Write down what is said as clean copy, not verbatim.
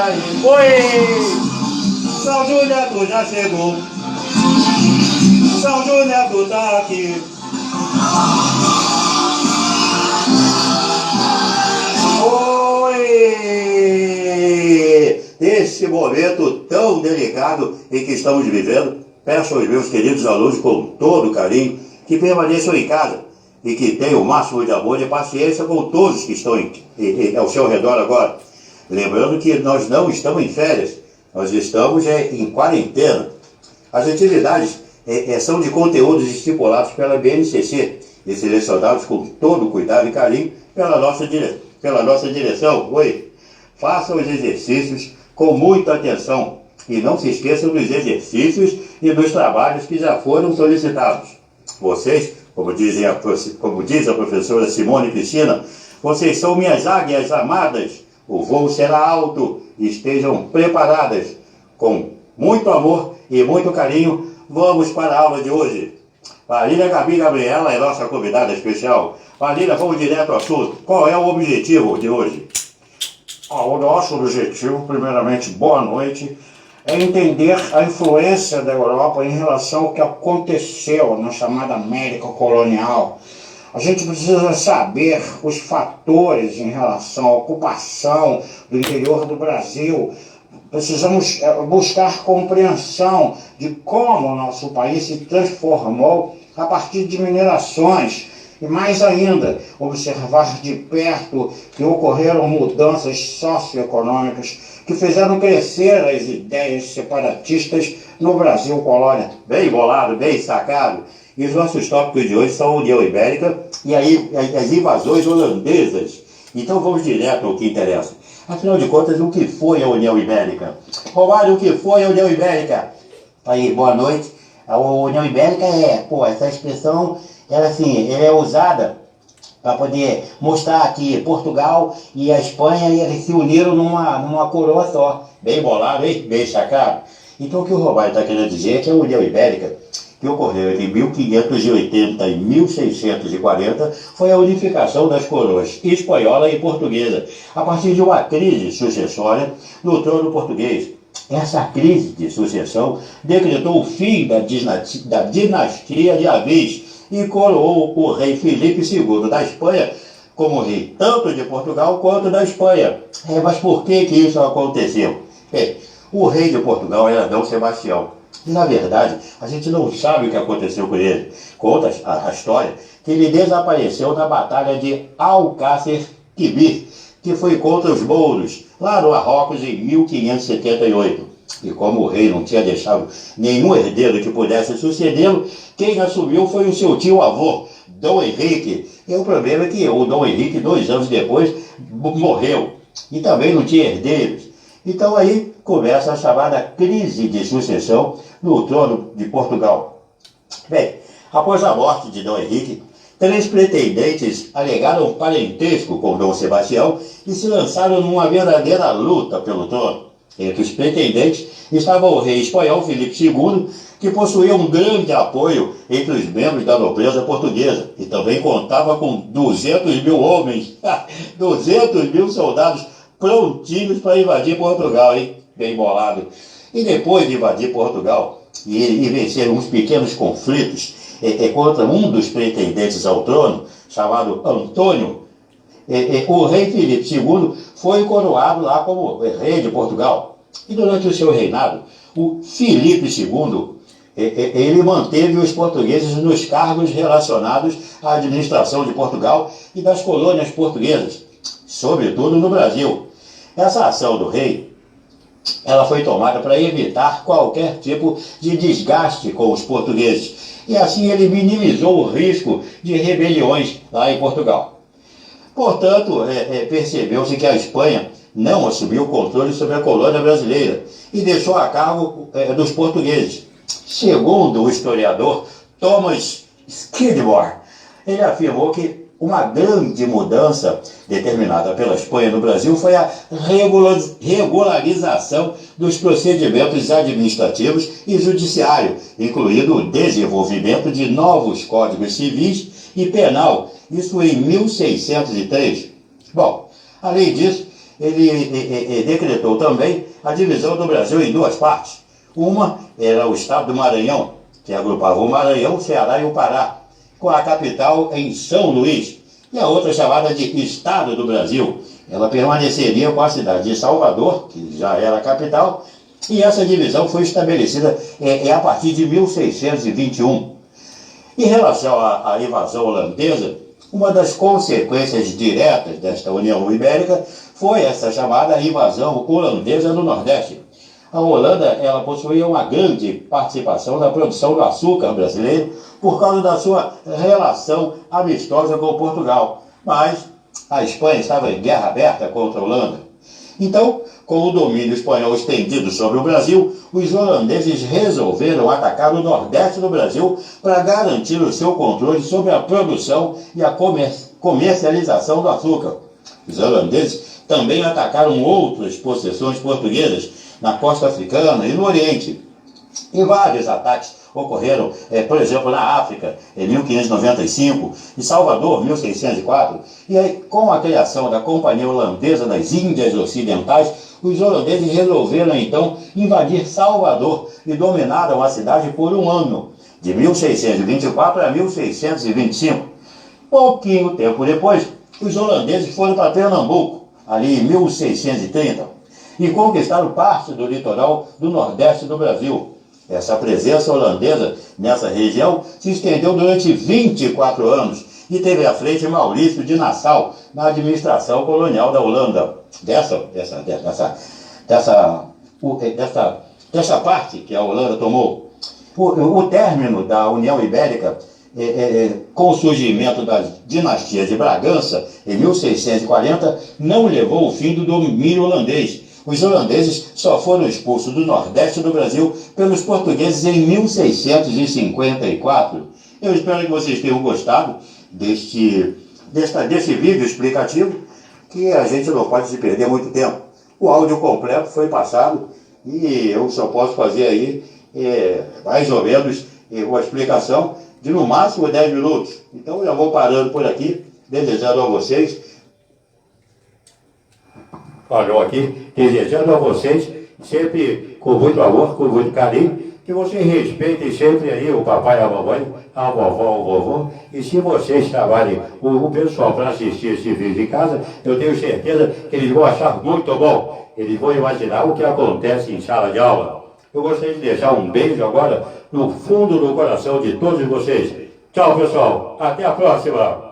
aí. Oi! São Juliano já chegou. São Juliano tá aqui. Oi! Esse momento tão delicado em que estamos vivendo, peço aos meus queridos alunos com todo carinho que permaneçam em casa e que tenham o máximo de amor e paciência com todos que estão ao seu redor agora. Lembrando que nós não estamos em férias, nós estamos em quarentena. As atividades são de conteúdos estipulados pela BNCC e selecionados com todo cuidado e carinho pela nossa direção. Oi! Façam os exercícios com muita atenção e não se esqueçam dos exercícios e dos trabalhos que já foram solicitados. Vocês, como diz a professora Simone Piscina, vocês são minhas águias amadas. O voo será alto. Estejam preparadas. Com muito amor e muito carinho, vamos para a aula de hoje. Marília Gabi Gabriela é nossa convidada especial. Marília, vamos direto ao assunto. Qual é o objetivo de hoje? O nosso objetivo, primeiramente, boa noite, é entender a influência da Europa em relação ao que aconteceu na chamada América colonial. A gente precisa saber os fatores em relação à ocupação do interior do Brasil. Precisamos buscar compreensão de como o nosso país se transformou a partir de minerações. E mais ainda, observar de perto que ocorreram mudanças socioeconômicas que fizeram crescer as ideias separatistas no Brasil colônia. Bem bolado, bem sacado. E os nossos tópicos de hoje são a União Ibérica e aí as invasões holandesas. Então vamos direto ao que interessa. Afinal de contas, o que foi a União Ibérica? Romário, o que foi a União Ibérica? Aí, boa noite. A União Ibérica essa expressão, ela é usada para poder mostrar que Portugal e a Espanha eles se uniram numa coroa só. Bem bolado, hein? Bem sacado. Então o que o Romário está querendo dizer é que a União Ibérica, que ocorreu entre 1580 e 1640, foi a unificação das coroas espanhola e portuguesa, a partir de uma crise sucessória no trono português. Essa crise de sucessão decretou o fim da dinastia de Avis e coroou o rei Filipe II da Espanha como rei tanto de Portugal quanto da Espanha. Mas por que isso aconteceu? O rei de Portugal era D. Sebastião. E, na verdade, a gente não sabe o que aconteceu com ele. Conta a história que ele desapareceu na Batalha de Alcácer Quibir, que foi contra os mouros, lá no Marrocos, em 1578. E como o rei não tinha deixado nenhum herdeiro que pudesse sucedê-lo, quem assumiu foi o seu tio-avô, Dom Henrique. E o problema é que o Dom Henrique, 2 anos depois, morreu. E também não tinha herdeiros. Então aí começa a chamada crise de sucessão no trono de Portugal. Bem, após a morte de Dom Henrique, 3 pretendentes alegaram parentesco com Dom Sebastião e se lançaram numa verdadeira luta pelo trono. Entre os pretendentes estava o rei espanhol Filipe II, que possuía um grande apoio entre os membros da nobreza portuguesa e também contava com 200 mil homens, 200 mil soldados prontinhos para invadir Portugal, hein? Bem bolado. E depois de invadir Portugal e vencer uns pequenos conflitos contra um dos pretendentes ao trono, chamado Antônio, o rei Filipe II foi coroado lá como rei de Portugal. E durante o seu reinado, o Filipe II, ele manteve os portugueses nos cargos relacionados à administração de Portugal e das colônias portuguesas, sobretudo no Brasil. Essa ação do rei, ela foi tomada para evitar qualquer tipo de desgaste com os portugueses. E assim ele minimizou o risco de rebeliões lá em Portugal. Portanto, percebeu-se que a Espanha não assumiu o controle sobre a colônia brasileira e deixou a cargo dos portugueses. Segundo o historiador Thomas Skidmore, ele afirmou que uma grande mudança determinada pela Espanha no Brasil foi a regularização dos procedimentos administrativos e judiciário, incluindo o desenvolvimento de novos códigos civis e penal, isso em 1603. Bom, além disso, ele decretou também a divisão do Brasil em duas partes. Uma era o estado do Maranhão, que agrupava o Maranhão, o Ceará e o Pará, com a capital em São Luís, e a outra chamada de Estado do Brasil. Ela permaneceria com a cidade de Salvador, que já era a capital, e essa divisão foi estabelecida a partir de 1621. Em relação à invasão holandesa, uma das consequências diretas desta União Ibérica foi essa chamada invasão holandesa no Nordeste. A Holanda ela possuía uma grande participação na produção do açúcar brasileiro por causa da sua relação amistosa com Portugal. Mas a Espanha estava em guerra aberta contra a Holanda. Então, com o domínio espanhol estendido sobre o Brasil, os holandeses resolveram atacar o Nordeste do Brasil para garantir o seu controle sobre a produção e a comercialização do açúcar. Os holandeses também atacaram outras possessões portuguesas na costa africana e no Oriente. E vários ataques ocorreram, por exemplo, na África, em 1595, em Salvador, 1604, e aí, com a criação da Companhia Holandesa das Índias Ocidentais, os holandeses resolveram, então, invadir Salvador e dominaram a cidade por um ano, de 1624 a 1625. Pouquinho tempo depois, os holandeses foram para Pernambuco, ali em 1630, e conquistaram parte do litoral do Nordeste do Brasil. Essa presença holandesa nessa região se estendeu durante 24 anos e teve à frente Maurício de Nassau na administração colonial da Holanda. Dessa parte que a Holanda tomou. O término da União Ibérica, com o surgimento da dinastia de Bragança, em 1640, não levou ao fim do domínio holandês. Os holandeses só foram expulsos do Nordeste do Brasil pelos portugueses em 1654. Eu espero que vocês tenham gostado desse vídeo explicativo, que a gente não pode se perder muito tempo. O áudio completo foi passado e eu só posso fazer aí mais ou menos uma explicação de no máximo 10 minutos. Então eu já vou parando por aqui, desejando a vocês, falou aqui, desejando a vocês, sempre com muito amor, com muito carinho, que vocês respeitem sempre aí o papai e a mamãe, a vovó, o vovô, e se vocês trabalhem o pessoal para assistir esse vídeo em casa, eu tenho certeza que eles vão achar muito bom, eles vão imaginar o que acontece em sala de aula. Eu gostaria de deixar um beijo agora no fundo do coração de todos vocês. Tchau, pessoal, até a próxima!